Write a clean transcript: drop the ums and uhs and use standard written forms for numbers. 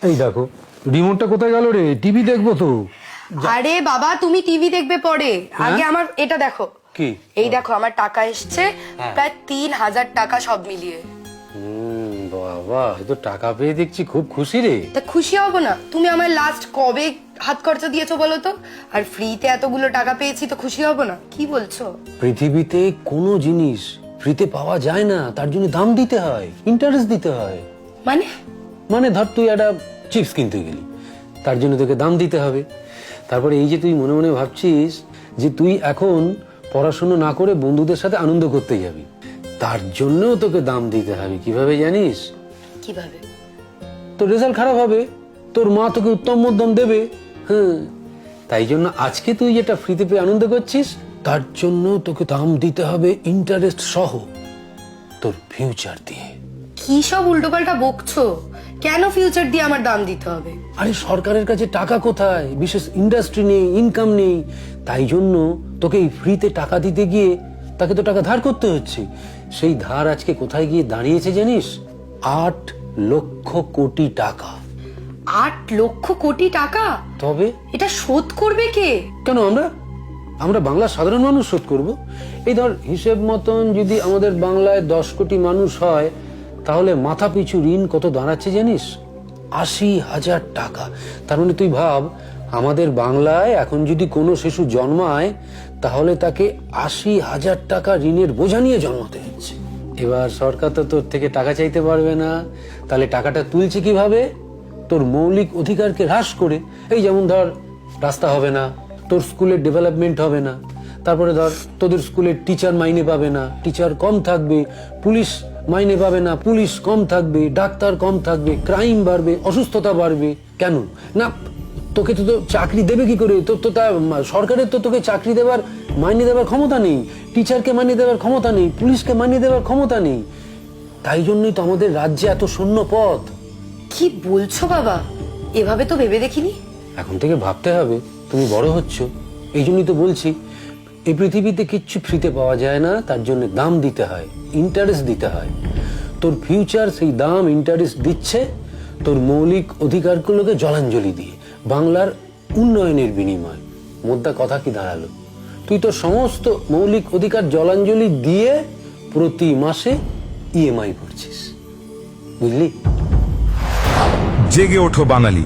এই দেখো রিমোটটা কোথায় গেল রে? টিভি দেখবো তো। আরে বাবা তুমি টিভি দেখবে পরে, আগে আমার এটা দেখো। কি? এই দেখো আমার টাকা এসছে প্রায় 3000 টাকা সব মিলিয়ে। বাবা এই তো টাকা পেয়ে দেখছি খুব খুশি রে। তা খুশি হব না? তুমি আমার লাস্ট কবে হাত খরচা দিয়েছো বলো তো? আর ফ্রিতে এতগুলো টাকা পেয়েছি তো খুশি হব না? কি বলছো? পৃথিবীতে কোনো জিনিস ফ্রিতে পাওয়া যায় না, তার জন্য দাম দিতে হয়, ইন্টারেস্ট দিতে হয়। মানে মানে ধর তুই একটা চিপস কিনতে গেলি, তার জন্য তোকে দাম দিতে হবে। তারপরে এই যে তুই মনে মনে ভাবছিস যে তুই এখন পড়াশোনা না করে বন্ধুদের সাথে আনন্দ করতে যাবি, তার জন্যও তোকে দাম দিতে হবে। কিভাবে জানিস? কিভাবে? তোর রেজাল্ট খারাপ হবে, তোর মা তোকে উত্তম মধ্যম দেবে। হ্যাঁ, তাই জন্য আজকে তুই যেটা ফ্রিতে পেয়ে আনন্দ করছিস, তার জন্য তোকে দাম দিতে হবে ইন্টারেস্ট সহ, তোর ফিউচার দিয়ে। কি সব উল্টোপাল্টা বকছো? কেন ফিউচার দিয়ে আমার দাম দিতে হবে? আরে সরকারের কাছে টাকা কোথায়, বিশেষ ইন্ডাস্ট্রি নেই, ইনকাম নেই, তাই জন্য তোকে এই ফ্রিতে টাকা দিতে গিয়ে তাকে তো টাকা ধার করতে হচ্ছে। সেই ধার আজকে কোথায় গিয়ে দাঁড়িয়েছে জানিস? 8 লক্ষ কোটি টাকা। 8 লক্ষ কোটি টাকা? তবে এটা শোধ করবে কে? কেন আমরা বাংলার সাধারণ মানুষ শোধ করব? এই ধর হিসেব মতন যদি আমাদের বাংলায় 10 কোটি মানুষ হয়, তাহলে মাথা পিছু ঋণ কত দাঁড়াচ্ছে জানিস? 80,000 টাকা। তার মানে তুই ভাব, আমাদের বাংলায় এখন যদি কোনো শিশু জন্মায়, তাহলে তাকে 80,000 টাকা ঋণের বোঝা নিয়ে জন্মাতে হচ্ছে। এবার সরকার তো তোর থেকে টাকা চাইতে পারবে না, তাহলে টাকাটা তুলছে কিভাবে? তোর মৌলিক অধিকারকে হ্রাস করে। এই যেমন ধর, রাস্তা হবে না, তোর স্কুলের ডেভেলপমেন্ট হবে না, তারপরে ধর তোদের স্কুলের টিচার মাইনে পাবে না, টিচার কম থাকবে, পুলিশ মাইনে পাবে না, পুলিশ কম থাকবে, ডাক্তার কম থাকবে, ক্রাইম বাড়বে, অসুস্থতা বাড়বে। কেন না? তোকে তো চাকরি দেবে কি করে? তো সরকারের তো তোকে চাকরি দেওয়ার, মাইনে দেওয়ার ক্ষমতা নেই, টিচারকে মাইনে দেওয়ার ক্ষমতা নেই, পুলিশকে মাইনে দেওয়ার ক্ষমতা নেই। তাই জন্যই তো আমাদের রাজ্যে এত শূন্য পদ। কি বলছো বাবা? এভাবে তো ভেবে দেখিনি। এখন থেকে ভাবতে হবে, তুমি বড় হচ্ছ, এই জন্যই তো বলছি, এই পৃথিবীতে কিচ্ছু ফ্রিতে পাওয়া যায় না, তার জন্য দাম দিতে হয়, ইন্টারেস্ট দিতে হয়। তোর ফিউচার সেই দাম ইন্টারেস্ট দিচ্ছে তোর মৌলিক অধিকারগুলোকে জলাঞ্জলি দিয়ে, বাংলার উন্নয়নের বিনিময়। মোদ্দা কথা কি দাঁড়ালো? তুই তোর সমস্ত মৌলিক অধিকার জলাঞ্জলি দিয়ে প্রতি মাসে ইএমআই ভরছিস। বুঝলি? জেগে ওঠো বাঙালি।